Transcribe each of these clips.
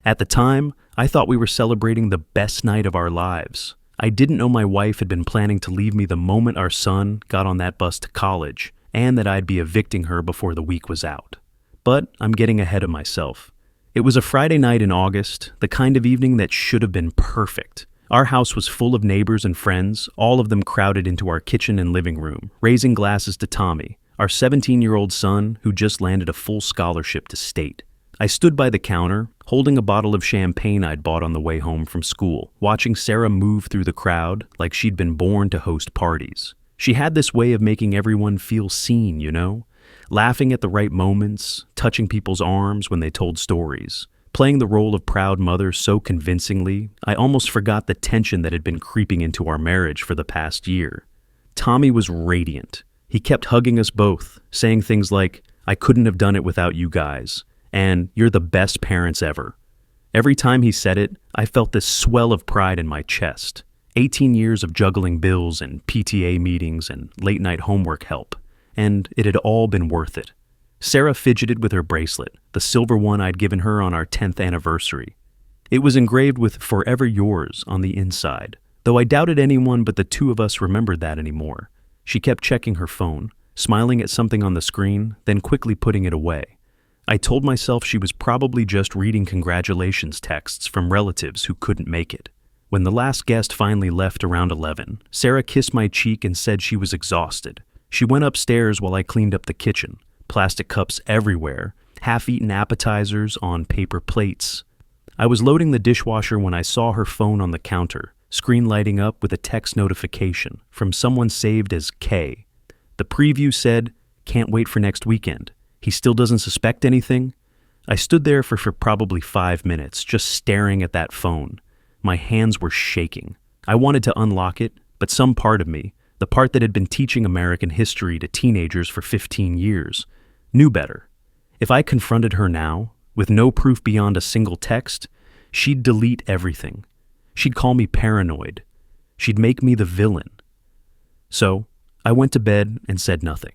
At the time, I thought we were celebrating the best night of our lives. I didn't know my wife had been planning to leave me the moment our son got on that bus to college, and that I'd be evicting her before the week was out. But I'm getting ahead of myself. It was a Friday night in August, the kind of evening that should have been perfect. Our house was full of neighbors and friends, all of them crowded into our kitchen and living room, raising glasses to Tommy, our 17-year-old son who just landed a full scholarship to state. I stood by the counter, holding a bottle of champagne I'd bought on the way home from school, watching Sarah move through the crowd like she'd been born to host parties. She had this way of making everyone feel seen, laughing at the right moments, touching people's arms when they told stories. Playing the role of proud mother so convincingly, I almost forgot the tension that had been creeping into our marriage for the past year. Tommy was radiant. He kept hugging us both, saying things like, "I couldn't have done it without you guys," and "You're the best parents ever." Every time he said it, I felt this swell of pride in my chest. 18 years of juggling bills and PTA meetings and late-night homework help, and it had all been worth it. Sarah fidgeted with her bracelet, the silver one I'd given her on our 10th anniversary. It was engraved with "Forever Yours" on the inside, though I doubted anyone but the two of us remembered that anymore. She kept checking her phone, smiling at something on the screen, then quickly putting it away. I told myself she was probably just reading congratulations texts from relatives who couldn't make it. When the last guest finally left around 11, Sarah kissed my cheek and said she was exhausted. She went upstairs while I cleaned up the kitchen. Plastic cups everywhere, half-eaten appetizers on paper plates. I was loading the dishwasher when I saw her phone on the counter, screen lighting up with a text notification from someone saved as K. The preview said, "Can't wait for next weekend. He still doesn't suspect anything?" I stood there for probably 5 minutes, just staring at that phone. My hands were shaking. I wanted to unlock it, but some part of me, the part that had been teaching American history to teenagers for 15 years, knew better. If I confronted her now, with no proof beyond a single text, she'd delete everything. She'd call me paranoid. She'd make me the villain. So, I went to bed and said nothing.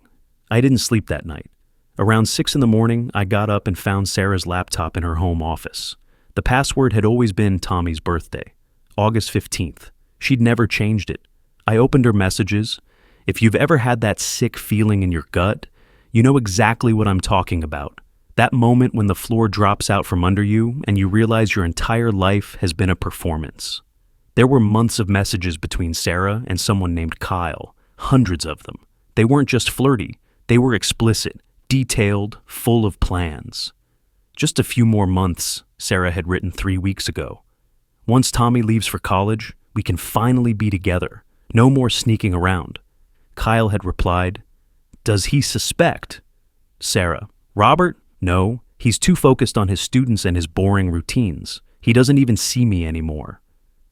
I didn't sleep that night. Around 6 a.m, I got up and found Sarah's laptop in her home office. The password had always been Tommy's birthday, August 15th. She'd never changed it. I opened her messages. If you've ever had that sick feeling in your gut, you know exactly what I'm talking about. That moment when the floor drops out from under you and you realize your entire life has been a performance. There were months of messages between Sarah and someone named Kyle, hundreds of them. They weren't just flirty, they were explicit, detailed, full of plans. "Just a few more months," Sarah had written 3 weeks ago. "Once Tommy leaves for college, we can finally be together. No more sneaking around." Kyle had replied, "Does he suspect?" Sarah, "Robert? No, he's too focused on his students and his boring routines. He doesn't even see me anymore."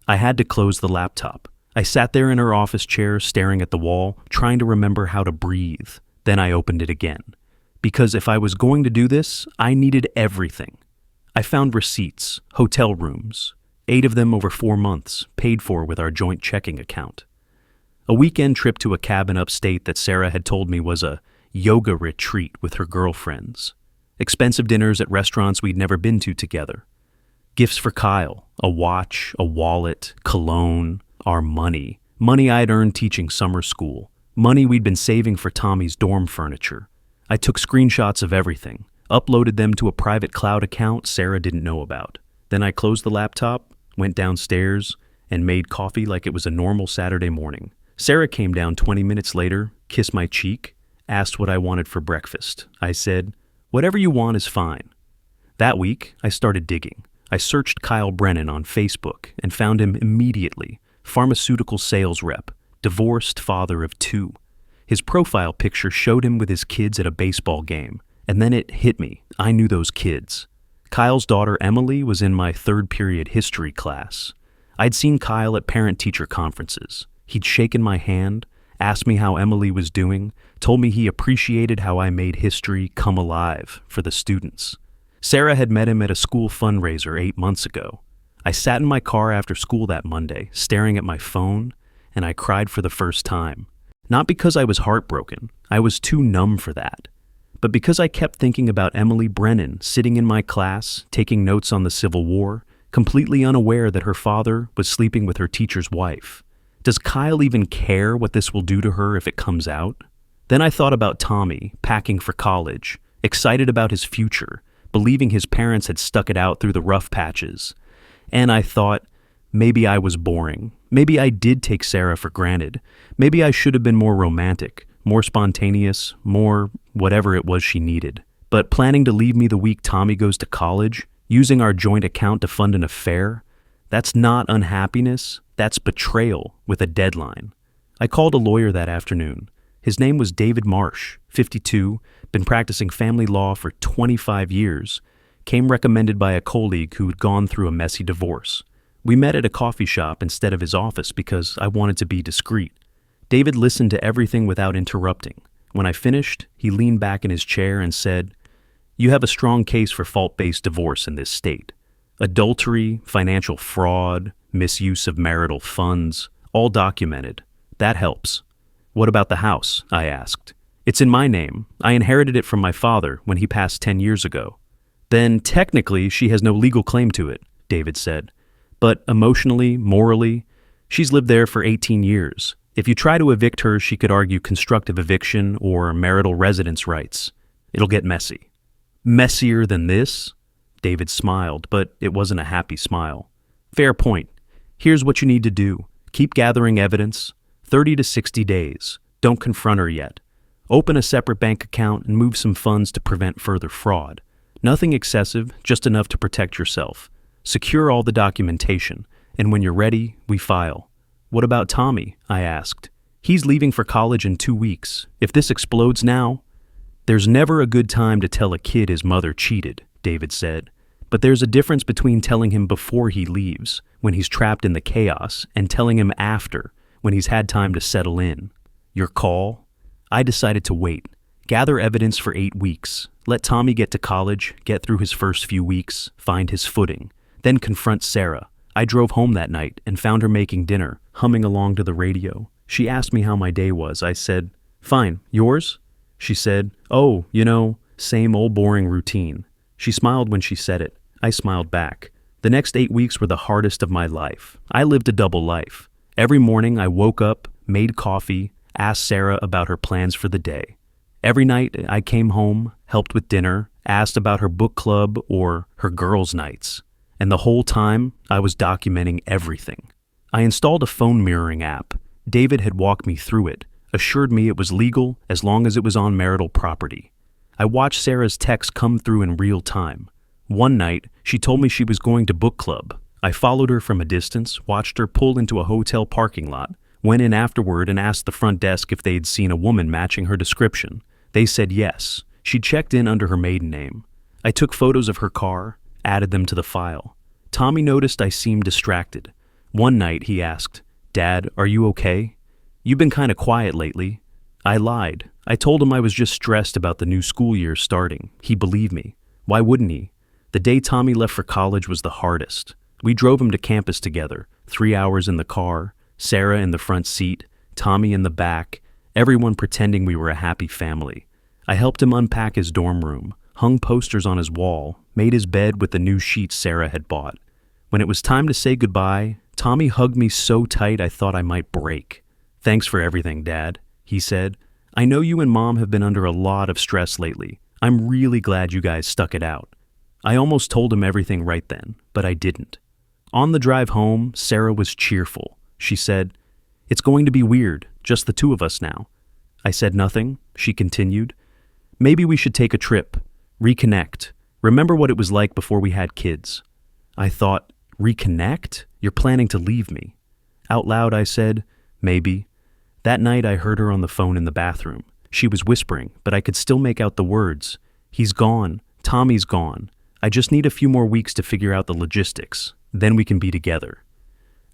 I had to close the laptop. I sat there in her office chair staring at the wall, trying to remember how to breathe. Then I opened it again. Because if I was going to do this, I needed everything. I found receipts, hotel rooms, 8 of them over 4 months, paid for with our joint checking account. A weekend trip to a cabin upstate that Sarah had told me was a yoga retreat with her girlfriends. Expensive dinners at restaurants we'd never been to together. Gifts for Kyle, a watch, a wallet, cologne, our money. Money I'd earned teaching summer school. Money we'd been saving for Tommy's dorm furniture. I took screenshots of everything, uploaded them to a private cloud account Sarah didn't know about. Then I closed the laptop, went downstairs, and made coffee like it was a normal Saturday morning. Sarah came down 20 minutes later, kissed my cheek, asked what I wanted for breakfast. I said, "Whatever you want is fine." That week, I started digging. I searched Kyle Brennan on Facebook and found him immediately. Pharmaceutical sales rep, divorced father of 2. His profile picture showed him with his kids at a baseball game, and then it hit me. I knew those kids. Kyle's daughter Emily was in my 3rd period history class. I'd seen Kyle at parent-teacher conferences. He'd shaken my hand, asked me how Emily was doing, told me he appreciated how I made history come alive for the students. Sarah had met him at a school fundraiser 8 months ago. I sat in my car after school that Monday, staring at my phone, and I cried for the first time. Not because I was heartbroken. I was too numb for that. But because I kept thinking about Emily Brennan sitting in my class, taking notes on the Civil War, completely unaware that her father was sleeping with her teacher's wife. Does Kyle even care what this will do to her if it comes out? Then I thought about Tommy, packing for college, excited about his future, believing his parents had stuck it out through the rough patches. And I thought, maybe I was boring. Maybe I did take Sarah for granted. Maybe I should have been more romantic, more spontaneous, more whatever it was she needed. But planning to leave me the week Tommy goes to college, using our joint account to fund an affair, that's not unhappiness, that's betrayal with a deadline. I called a lawyer that afternoon. His name was David Marsh, 52, been practicing family law for 25 years, came recommended by a colleague who had gone through a messy divorce. We met at a coffee shop instead of his office because I wanted to be discreet. David listened to everything without interrupting. When I finished, he leaned back in his chair and said, "You have a strong case for fault-based divorce in this state. Adultery, financial fraud, misuse of marital funds, all documented. That helps." "What about the house?" I asked. "It's in my name. I inherited it from my father when he passed 10 years ago." "Then technically she has no legal claim to it," David said. "But emotionally, morally, she's lived there for 18 years. If you try to evict her, she could argue constructive eviction or marital residence rights. It'll get messy." "Messier than this?" David smiled, but it wasn't a happy smile. "Fair point. Here's what you need to do. Keep gathering evidence. 30 to 60 days. Don't confront her yet. Open a separate bank account and move some funds to prevent further fraud. Nothing excessive, just enough to protect yourself. Secure all the documentation, and when you're ready, we file." "What about Tommy?" I asked. "He's leaving for college in 2 weeks. If this explodes now—" "There's never a good time to tell a kid his mother cheated," David said. "But there's a difference between telling him before he leaves, when he's trapped in the chaos, and telling him after, when he's had time to settle in. Your call?" I decided to wait. Gather evidence for 8 weeks. Let Tommy get to college, get through his first few weeks, find his footing. Then confront Sarah. I drove home that night and found her making dinner, humming along to the radio. She asked me how my day was. I said, "Fine. Yours?" She said, "Oh, same old boring routine." She smiled when she said it. I smiled back. The next 8 weeks were the hardest of my life. I lived a double life. Every morning I woke up, made coffee, asked Sarah about her plans for the day. Every night I came home, helped with dinner, asked about her book club or her girls' nights. And the whole time I was documenting everything. I installed a phone mirroring app. David had walked me through it, assured me it was legal as long as it was on marital property. I watched Sarah's texts come through in real time. One night, she told me she was going to book club. I followed her from a distance, watched her pull into a hotel parking lot, went in afterward and asked the front desk if they'd seen a woman matching her description. They said yes. She checked in under her maiden name. I took photos of her car, added them to the file. Tommy noticed I seemed distracted. One night he asked, "Dad, are you okay? You've been kind of quiet lately." I lied. I told him I was just stressed about the new school year starting. He believed me. Why wouldn't he? The day Tommy left for college was the hardest. We drove him to campus together, 3 hours in the car, Sarah in the front seat, Tommy in the back, everyone pretending we were a happy family. I helped him unpack his dorm room, hung posters on his wall, made his bed with the new sheets Sarah had bought. When it was time to say goodbye, Tommy hugged me so tight I thought I might break. "Thanks for everything, Dad," he said. "I know you and Mom have been under a lot of stress lately. I'm really glad you guys stuck it out." I almost told him everything right then, but I didn't. On the drive home, Sarah was cheerful. She said, "It's going to be weird, just the two of us now." I said nothing. She continued, "Maybe we should take a trip, reconnect, remember what it was like before we had kids." I thought, reconnect? You're planning to leave me. Out loud I said, "Maybe." That night I heard her on the phone in the bathroom. She was whispering, but I could still make out the words. "He's gone. Tommy's gone. I just need a few more weeks to figure out the logistics. Then we can be together."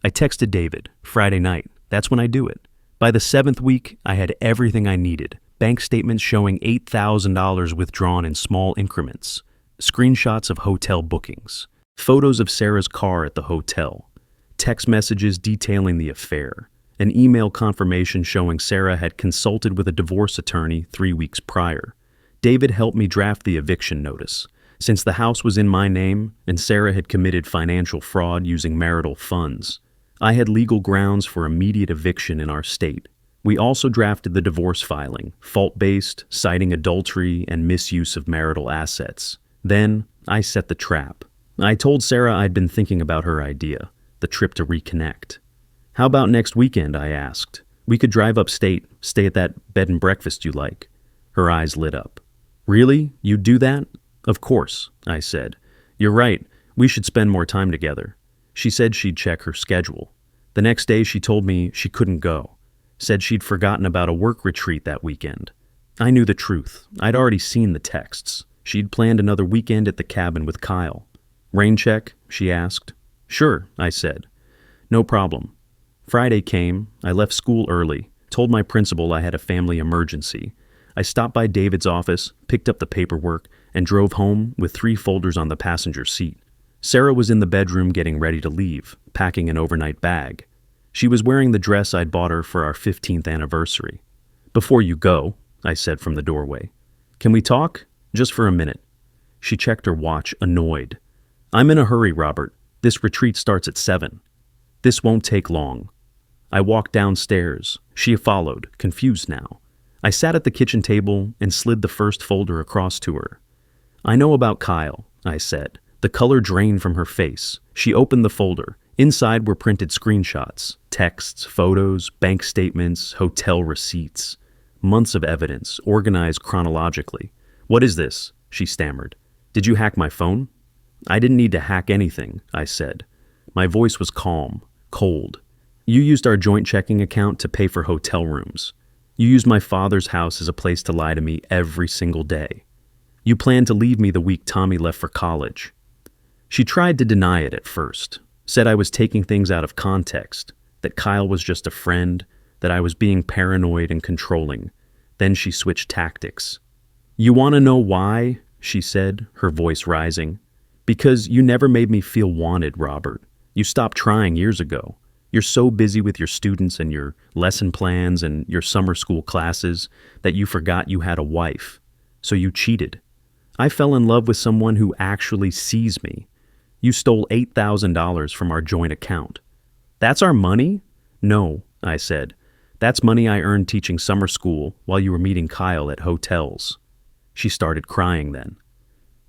I texted David, Friday night. That's when I do it. By the 7th week, I had everything I needed. Bank statements showing $8,000 withdrawn in small increments. Screenshots of hotel bookings. Photos of Sarah's car at the hotel. Text messages detailing the affair. An email confirmation showing Sarah had consulted with a divorce attorney 3 weeks prior. David helped me draft the eviction notice. Since the house was in my name and Sarah had committed financial fraud using marital funds, I had legal grounds for immediate eviction in our state. We also drafted the divorce filing, fault-based, citing adultery and misuse of marital assets. Then, I set the trap. I told Sarah I'd been thinking about her idea, the trip to reconnect. "How about next weekend?" I asked. "We could drive upstate, stay at that bed and breakfast you like." Her eyes lit up. "Really? You'd do that?" "Of course," I said. "You're right. We should spend more time together." She said she'd check her schedule. The next day she told me she couldn't go. Said she'd forgotten about a work retreat that weekend. I knew the truth. I'd already seen the texts. She'd planned another weekend at the cabin with Kyle. "Rain check?" she asked. "Sure," I said. "No problem." Friday came. I left school early, told my principal I had a family emergency. I stopped by David's office, picked up the paperwork, and drove home with 3 folders on the passenger seat. Sarah was in the bedroom getting ready to leave, packing an overnight bag. She was wearing the dress I'd bought her for our 15th anniversary. "Before you go," I said from the doorway, "can we talk? Just for a minute." She checked her watch, annoyed. "I'm in a hurry, Robert. This retreat starts at 7. "This won't take long." I walked downstairs. She followed, confused now. I sat at the kitchen table and slid the first folder across to her. "I know about Kyle," I said. The color drained from her face. She opened the folder. Inside were printed screenshots, texts, photos, bank statements, hotel receipts. Months of evidence, organized chronologically. "What is this?" she stammered. "Did you hack my phone?" "I didn't need to hack anything," I said. My voice was calm, cold. "You used our joint checking account to pay for hotel rooms. You used my father's house as a place to lie to me every single day. You planned to leave me the week Tommy left for college." She tried to deny it at first, said I was taking things out of context, that Kyle was just a friend, that I was being paranoid and controlling. Then she switched tactics. "You want to know why?" she said, her voice rising. "Because you never made me feel wanted, Robert. You stopped trying years ago. You're so busy with your students and your lesson plans and your summer school classes that you forgot you had a wife. So you cheated. I fell in love with someone who actually sees me. You stole $8,000 from our joint account." "That's our money?" "No," I said. "That's money I earned teaching summer school while you were meeting Kyle at hotels." She started crying then.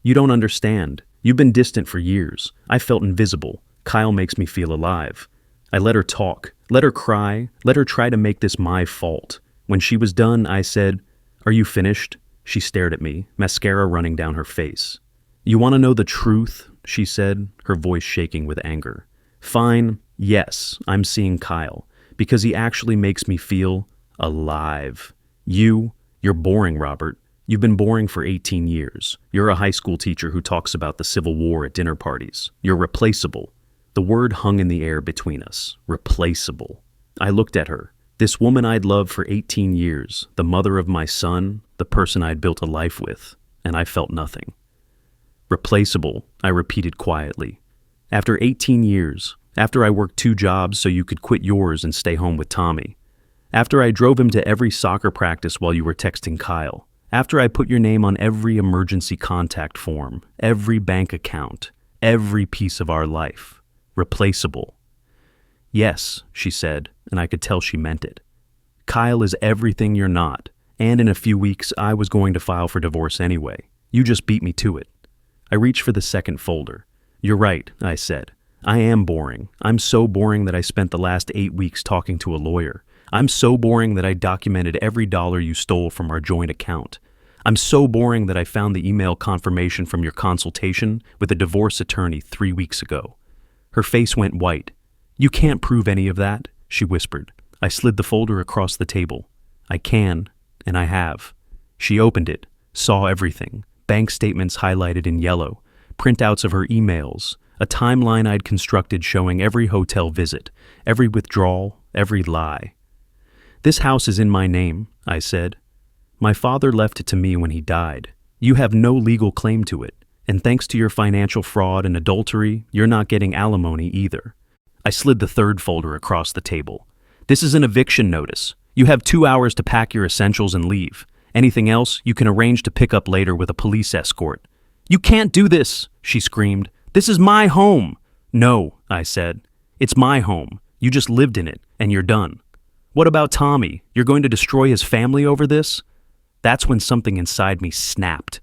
"You don't understand. You've been distant for years. I felt invisible. Kyle makes me feel alive." I let her talk, let her cry, let her try to make this my fault. When she was done, I said, "Are you finished?" She stared at me, mascara running down her face. "You want to know the truth?" she said, her voice shaking with anger. "Fine, yes, I'm seeing Kyle, because he actually makes me feel alive. You're boring, Robert. You've been boring for 18 years. You're a high school teacher who talks about the Civil War at dinner parties. You're replaceable." The word hung in the air between us. Replaceable. I looked at her. This woman I'd loved for 18 years, the mother of my son, the person I'd built a life with, and I felt nothing. "Replaceable," I repeated quietly. "After 18 years, after I worked 2 jobs so you could quit yours and stay home with Tommy, after I drove him to every soccer practice while you were texting Kyle, after I put your name on every emergency contact form, every bank account, every piece of our life. Replaceable." "Yes," she said, and I could tell she meant it. "Kyle is everything you're not, and in a few weeks I was going to file for divorce anyway. You just beat me to it." I reached for the second folder. "You're right," I said. "I am boring. I'm so boring that I spent the last 8 weeks talking to a lawyer. I'm so boring that I documented every dollar you stole from our joint account. I'm so boring that I found the email confirmation from your consultation with a divorce attorney 3 weeks ago." Her face went white. "You can't prove any of that," she whispered. I slid the folder across the table. "I can, and I have." She opened it, saw everything, bank statements highlighted in yellow, printouts of her emails, a timeline I'd constructed showing every hotel visit, every withdrawal, every lie. "This house is in my name," I said. "My father left it to me when he died. You have no legal claim to it. And thanks to your financial fraud and adultery, you're not getting alimony either." I slid the third folder across the table. "This is an eviction notice. You have 2 hours to pack your essentials and leave. Anything else, you can arrange to pick up later with a police escort." "You can't do this," she screamed. "This is my home." "No," I said. "It's my home. You just lived in it, and you're done." "What about Tommy? You're going to destroy his family over this?" That's when something inside me snapped.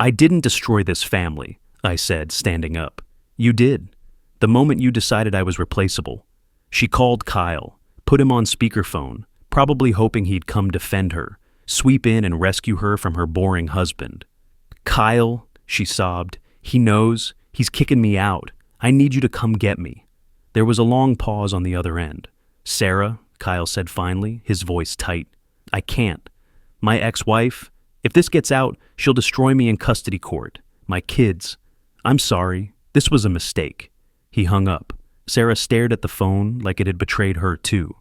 "I didn't destroy this family," I said, standing up. "You did. The moment you decided I was replaceable." She called Kyle, put him on speakerphone, probably hoping he'd come defend her, sweep in and rescue her from her boring husband. "Kyle," she sobbed, "he knows. He's kicking me out. I need you to come get me." There was a long pause on the other end. "Sarah," Kyle said finally, his voice tight, "I can't. My ex-wife, if this gets out, she'll destroy me in custody court. My kids. I'm sorry. This was a mistake." He hung up. Sarah stared at the phone like it had betrayed her too.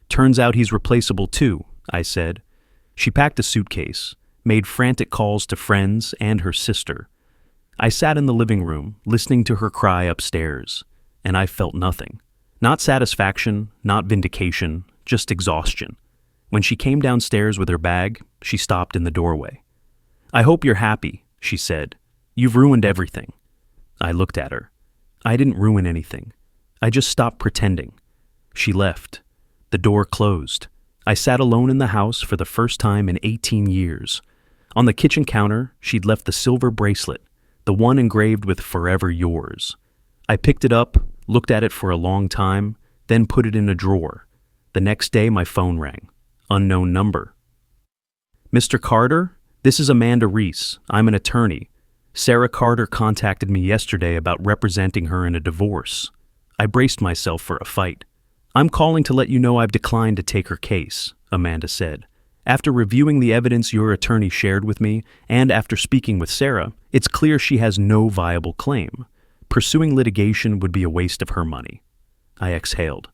"Turns out he's replaceable too," I said. She packed a suitcase, made frantic calls to friends and her sister. I sat in the living room, listening to her cry upstairs, and I felt nothing. Not satisfaction, not vindication, just exhaustion. When she came downstairs with her bag, she stopped in the doorway. "I hope you're happy," she said. "You've ruined everything." I looked at her. I didn't ruin anything. I just stopped pretending. She left. The door closed. I sat alone in the house for the first time in 18 years. On the kitchen counter, she'd left the silver bracelet, the one engraved with "Forever Yours." I picked it up, looked at it for a long time, then put it in a drawer. The next day, my phone rang. Unknown number. "Mr. Carter, this is Amanda Reese. I'm an attorney. Sarah Carter contacted me yesterday about representing her in a divorce." I braced myself for a fight. "I'm calling to let you know I've declined to take her case," Amanda said. "After reviewing the evidence your attorney shared with me, and after speaking with Sarah, it's clear she has no viable claim. Pursuing litigation would be a waste of her money." I exhaled.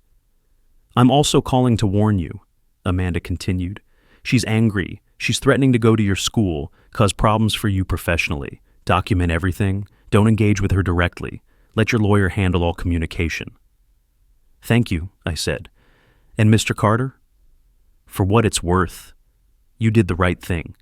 "I'm also calling to warn you," Amanda continued. "She's angry. She's threatening to go to your school, cause problems for you professionally. Document everything. Don't engage with her directly. Let your lawyer handle all communication." "Thank you," I said. "And Mr. Carter? For what it's worth, you did the right thing."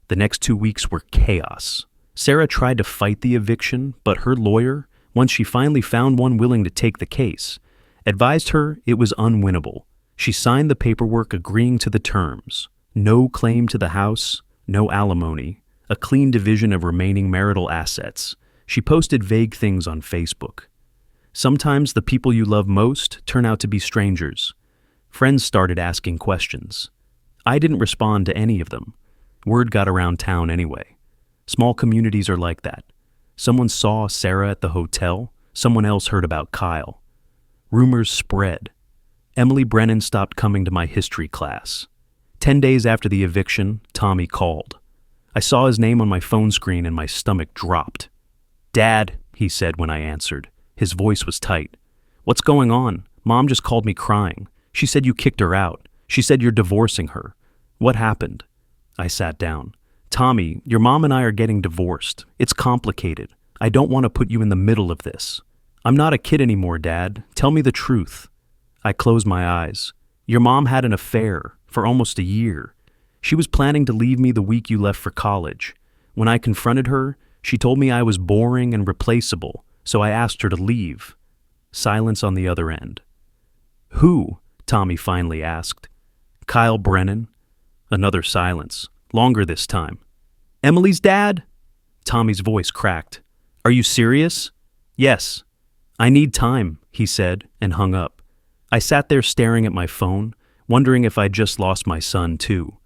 The next 2 weeks were chaos. Sarah tried to fight the eviction, but her lawyer, once she finally found one willing to take the case, advised her it was unwinnable. She signed the paperwork agreeing to the terms. No claim to the house, no alimony, a clean division of remaining marital assets. She posted vague things on Facebook. Sometimes the people you love most turn out to be strangers. Friends started asking questions. I didn't respond to any of them. Word got around town anyway. Small communities are like that. Someone saw Sarah at the hotel, someone else heard about Kyle. Rumors spread. Emily Brennan stopped coming to my history class. 10 days after the eviction, Tommy called. I saw his name on my phone screen and my stomach dropped. "Dad," he said when I answered. His voice was tight. "What's going on? Mom just called me crying. She said you kicked her out. She said you're divorcing her. What happened?" I sat down. "Tommy, your mom and I are getting divorced. It's complicated. I don't want to put you in the middle of this." "I'm not a kid anymore, Dad. Tell me the truth." I closed my eyes. "Your mom had an affair for almost a year. She was planning to leave me the week you left for college. When I confronted her, she told me I was boring and replaceable, so I asked her to leave." Silence on the other end. "Who?" Tommy finally asked. "Kyle Brennan." Another silence, longer this time. "Emily's dad?" Tommy's voice cracked. "Are you serious?" "Yes." "I need time," he said, and hung up. I sat there staring at my phone, wondering if I'd just lost my son too.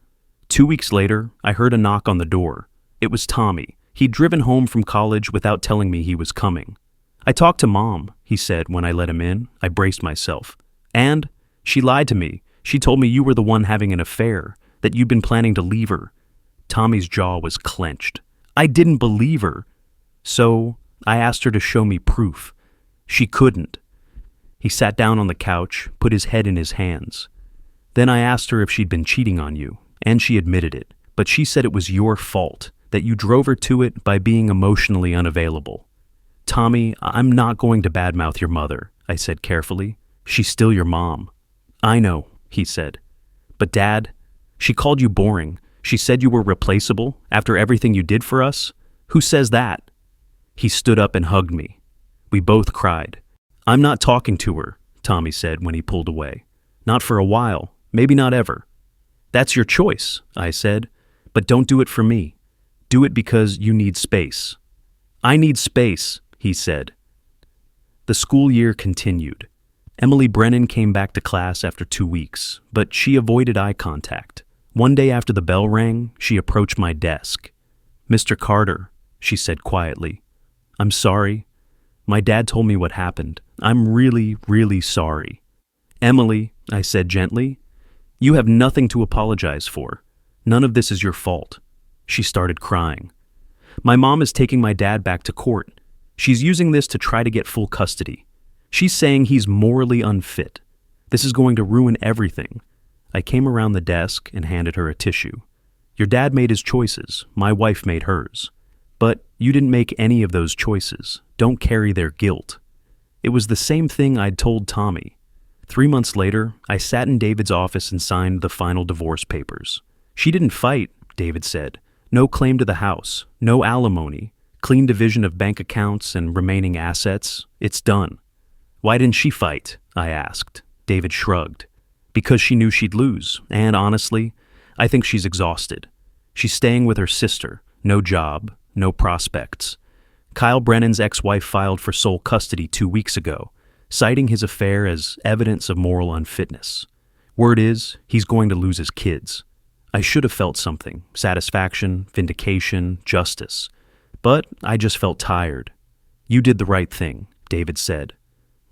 2 weeks later, I heard a knock on the door. It was Tommy. He'd driven home from college without telling me he was coming. "I talked to Mom," he said when I let him in. I braced myself. "And? She lied to me. She told me you were the one having an affair, that you'd been planning to leave her." Tommy's jaw was clenched. "I didn't believe her. So I asked her to show me proof. She couldn't." He sat down on the couch, put his head in his hands. "Then I asked her if she'd been cheating on you, and she admitted it. But she said it was your fault, that you drove her to it by being emotionally unavailable." "Tommy, I'm not going to badmouth your mother," I said carefully. "She's still your mom." "I know," he said. "But Dad, she called you boring. She said you were replaceable after everything you did for us? Who says that?" He stood up and hugged me. We both cried. "I'm not talking to her," Tommy said when he pulled away. "Not for a while, maybe not ever." "That's your choice," I said, "but don't do it for me. Do it because you need space." "I need space," he said. The school year continued. Emily Brennan came back to class after 2 weeks, but she avoided eye contact. One day after the bell rang, she approached my desk. "Mr. Carter," she said quietly, "I'm sorry. My dad told me what happened. I'm really, really sorry." "Emily," I said gently, "you have nothing to apologize for. None of this is your fault." She started crying. "My mom is taking my dad back to court. She's using this to try to get full custody. She's saying he's morally unfit. This is going to ruin everything." I came around the desk and handed her a tissue. "Your dad made his choices. My wife made hers. But you didn't make any of those choices. Don't carry their guilt." It was the same thing I'd told Tommy. 3 months later, I sat in David's office and signed the final divorce papers. "She didn't fight," David said. "No claim to the house, no alimony, clean division of bank accounts and remaining assets. It's done." "Why didn't she fight?" I asked. David shrugged. "Because she knew she'd lose, and honestly, I think she's exhausted. She's staying with her sister, no job, no prospects. Kyle Brennan's ex-wife filed for sole custody 2 weeks ago, citing his affair as evidence of moral unfitness. Word is, he's going to lose his kids. I should have felt something, satisfaction, vindication, justice. But I just felt tired." "You did the right thing," David said.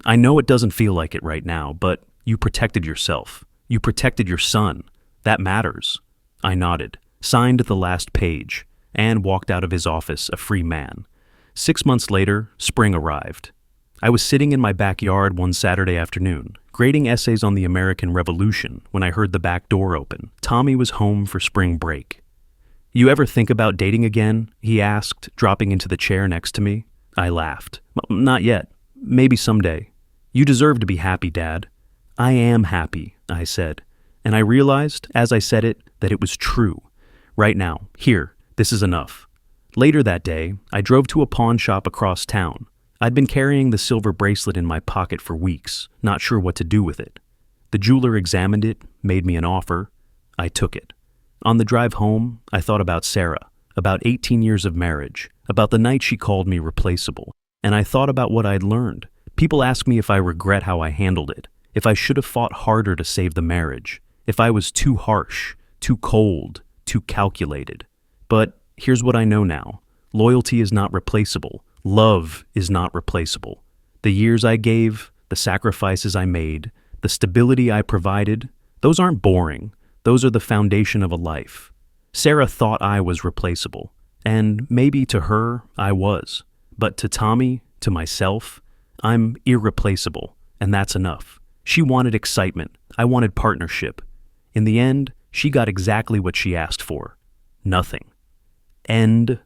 "I know it doesn't feel like it right now, but you protected yourself. You protected your son. That matters." I nodded, signed the last page, and walked out of his office a free man. 6 months later, spring arrived. I was sitting in my backyard one Saturday afternoon, grading essays on the American Revolution, when I heard the back door open. Tommy was home for spring break. "You ever think about dating again?" he asked, dropping into the chair next to me. I laughed. "Not yet. Maybe someday." "You deserve to be happy, Dad." "I am happy," I said, and I realized, as I said it, that it was true. "Right now, here, this is enough." Later that day, I drove to a pawn shop across town. I'd been carrying the silver bracelet in my pocket for weeks, not sure what to do with it. The jeweler examined it, made me an offer. I took it. On the drive home, I thought about Sarah, about 18 years of marriage, about the night she called me replaceable, and I thought about what I'd learned. People ask me if I regret how I handled it, if I should have fought harder to save the marriage, if I was too harsh, too cold, too calculated. But here's what I know now. Loyalty is not replaceable. Love is not replaceable. The years I gave, the sacrifices I made, the stability I provided, those aren't boring. Those are the foundation of a life. Sarah thought I was replaceable, and maybe to her, I was. But to Tommy, to myself, I'm irreplaceable, and that's enough. She wanted excitement. I wanted partnership. In the end, she got exactly what she asked for. Nothing. End